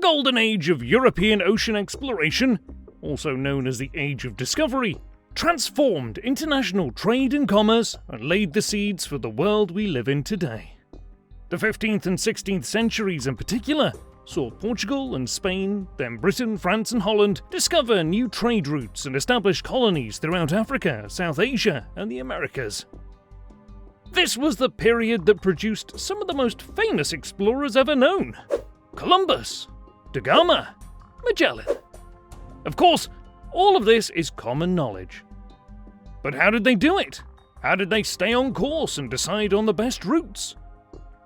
golden age of European ocean exploration, also known as the Age of Discovery, transformed international trade and commerce and laid the seeds for the world we live in today. The 15th and 16th centuries in particular saw Portugal and Spain, then Britain, France and Holland discover new trade routes and establish colonies throughout Africa, South Asia and the Americas. This was the period that produced some of the most famous explorers ever known: Columbus, Gama, Magellan. Of course, all of this is common knowledge. But how did they do it? How did they stay on course and decide on the best routes?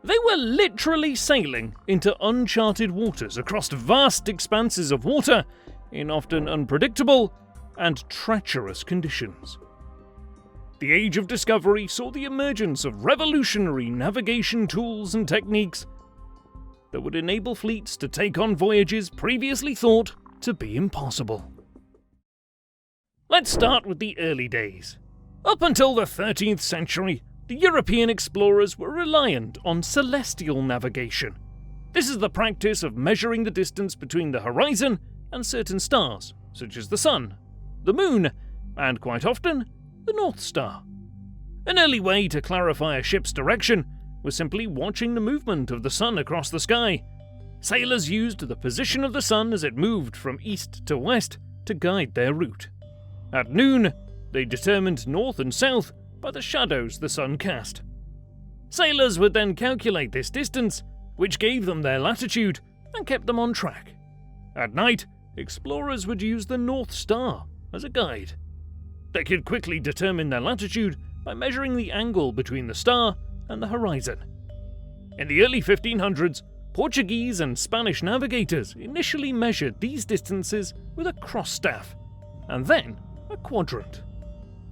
They were literally sailing into uncharted waters across vast expanses of water in often unpredictable and treacherous conditions. The Age of Discovery saw the emergence of revolutionary navigation tools and techniques that would enable fleets to take on voyages previously thought to be impossible. Let's start with the early days. Up until the 13th century, the European explorers were reliant on celestial navigation. This is the practice of measuring the distance between the horizon and certain stars, such as the Sun, the Moon, and quite often, the North Star. An early way to clarify a ship's direction was simply watching the movement of the Sun across the sky. Sailors used the position of the Sun as it moved from east to west to guide their route. At noon, they determined north and south by the shadows the Sun cast. Sailors would then calculate this distance, which gave them their latitude and kept them on track. At night, explorers would use the North Star as a guide. They could quickly determine their latitude by measuring the angle between the star and the horizon. In the early 1500s, Portuguese and Spanish navigators initially measured these distances with a cross staff, and then a quadrant.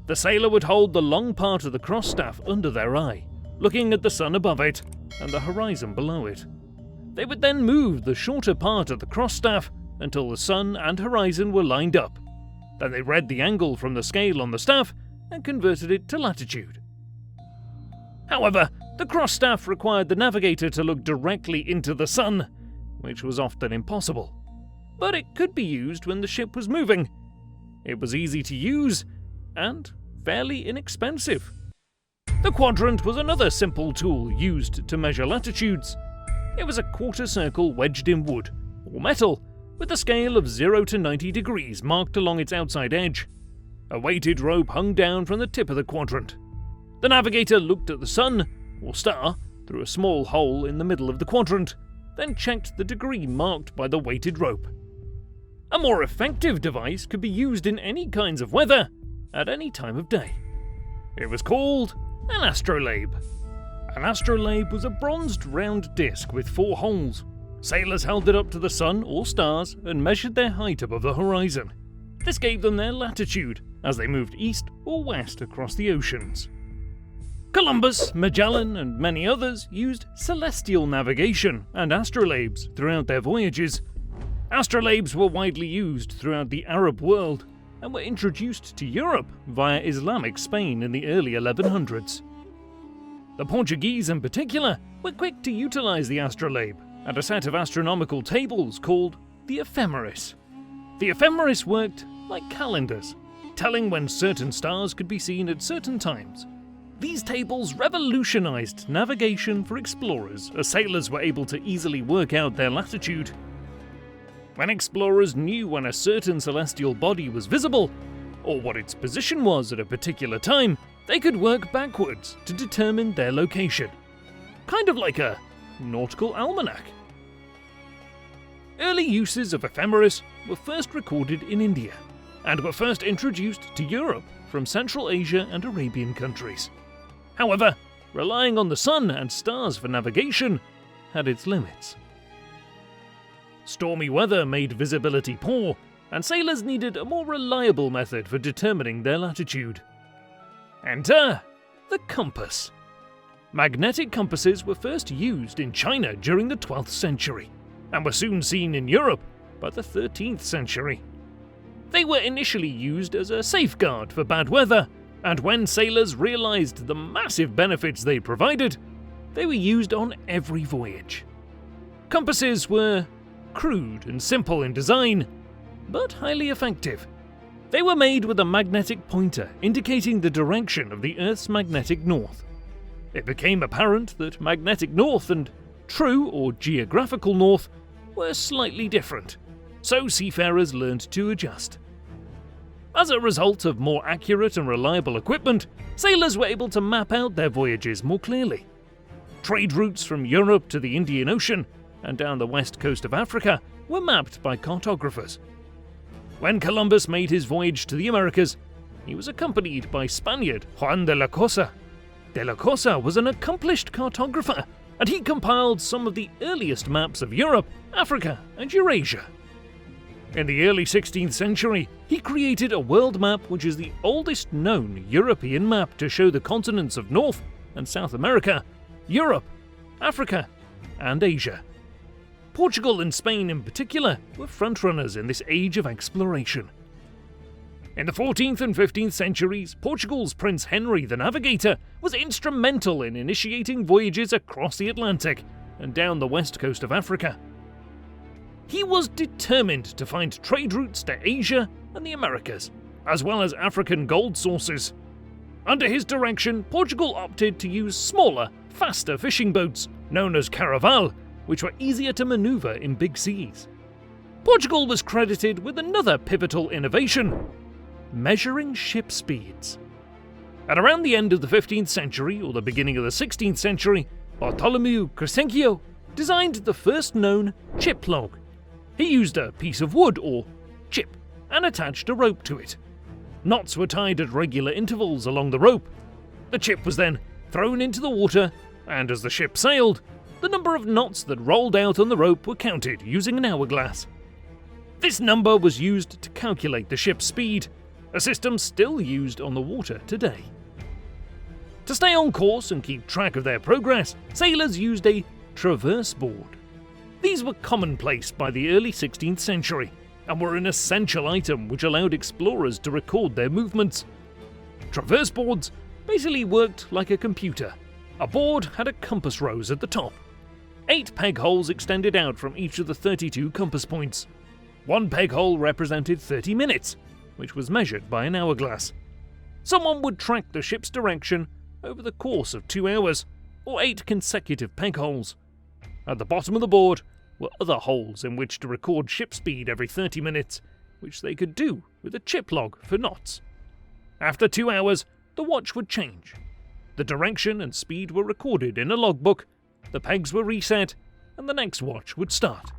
The sailor would hold the long part of the cross staff under their eye, looking at the Sun above it and the horizon below it. They would then move the shorter part of the cross staff until the Sun and horizon were lined up. Then they read the angle from the scale on the staff and converted it to latitude. However, the cross staff required the navigator to look directly into the Sun, which was often impossible. But it could be used when the ship was moving. It was easy to use and fairly inexpensive. The quadrant was another simple tool used to measure latitudes. It was a quarter circle wedged in wood or metal with a scale of 0 to 90 degrees marked along its outside edge. A weighted rope hung down from the tip of the quadrant. The navigator looked at the Sun or star through a small hole in the middle of the quadrant, then checked the degree marked by the weighted rope. A more effective device could be used in any kinds of weather at any time of day. It was called an astrolabe. An astrolabe was a bronzed round disc with 4 holes. Sailors held it up to the Sun or stars and measured their height above the horizon. This gave them their latitude as they moved east or west across the oceans. Columbus, Magellan, and many others used celestial navigation and astrolabes throughout their voyages. Astrolabes were widely used throughout the Arab world and were introduced to Europe via Islamic Spain in the early 1100s. The Portuguese in particular were quick to utilize the astrolabe and a set of astronomical tables called the ephemeris. The ephemeris worked like calendars, telling when certain stars could be seen at certain times. These tables revolutionized navigation for explorers, as sailors were able to easily work out their latitude. When explorers knew when a certain celestial body was visible, or what its position was at a particular time, they could work backwards to determine their location. Kind of like a nautical almanac. Early uses of ephemeris were first recorded in India, and were first introduced to Europe from Central Asia and Arabian countries. However, relying on the Sun and stars for navigation had its limits. Stormy weather made visibility poor, and sailors needed a more reliable method for determining their latitude. Enter the compass. Magnetic compasses were first used in China during the 12th century, and were soon seen in Europe by the 13th century. They were initially used as a safeguard for bad weather, and when sailors realized the massive benefits they provided, they were used on every voyage. Compasses were crude and simple in design, but highly effective. They were made with a magnetic pointer indicating the direction of the Earth's magnetic north. It became apparent that magnetic north and true or geographical north were slightly different, so seafarers learned to adjust. As a result of more accurate and reliable equipment, sailors were able to map out their voyages more clearly. Trade routes from Europe to the Indian Ocean and down the west coast of Africa were mapped by cartographers. When Columbus made his voyage to the Americas, he was accompanied by Spaniard Juan de la Cosa. De la Cosa was an accomplished cartographer, and he compiled some of the earliest maps of Europe, Africa, and Eurasia. In the early 16th century, he created a world map which is the oldest known European map to show the continents of North and South America, Europe, Africa, and Asia. Portugal and Spain in particular were frontrunners in this age of exploration. In the 14th and 15th centuries, Portugal's Prince Henry the Navigator was instrumental in initiating voyages across the Atlantic and down the west coast of Africa. He was determined to find trade routes to Asia and the Americas, as well as African gold sources. Under his direction, Portugal opted to use smaller, faster fishing boats, known as caravel, which were easier to maneuver in big seas. Portugal was credited with another pivotal innovation: measuring ship speeds. At around the end of the 15th century or the beginning of the 16th century, Bartolomeu Crescencio designed the first known chip log. He used a piece of wood or chip and attached a rope to it. Knots were tied at regular intervals along the rope. The chip was then thrown into the water, and as the ship sailed, the number of knots that rolled out on the rope were counted using an hourglass. This number was used to calculate the ship's speed, a system still used on the water today. To stay on course and keep track of their progress, sailors used a traverse board. These were commonplace by the early 16th century and were an essential item which allowed explorers to record their movements. Traverse boards basically worked like a computer. A board had a compass rose at the top. 8 peg holes extended out from each of the 32 compass points. One peg hole represented 30 minutes, which was measured by an hourglass. Someone would track the ship's direction over the course of 2 hours, or 8 consecutive peg holes. At the bottom of the board were other holes in which to record ship speed every 30 minutes, which they could do with a chip log for knots. After 2 hours, the watch would change. The direction and speed were recorded in a logbook, the pegs were reset, and the next watch would start.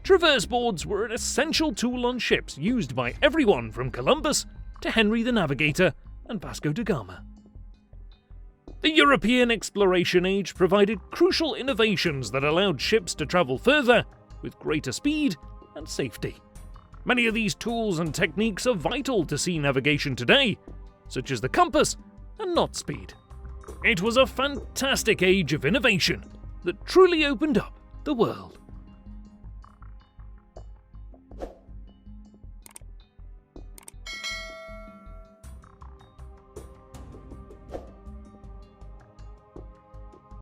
Traverse boards were an essential tool on ships used by everyone from Columbus to Henry the Navigator and Vasco da Gama. The European exploration age provided crucial innovations that allowed ships to travel further with greater speed and safety. Many of these tools and techniques are vital to sea navigation today, such as the compass and knot speed. It was a fantastic age of innovation that truly opened up the world.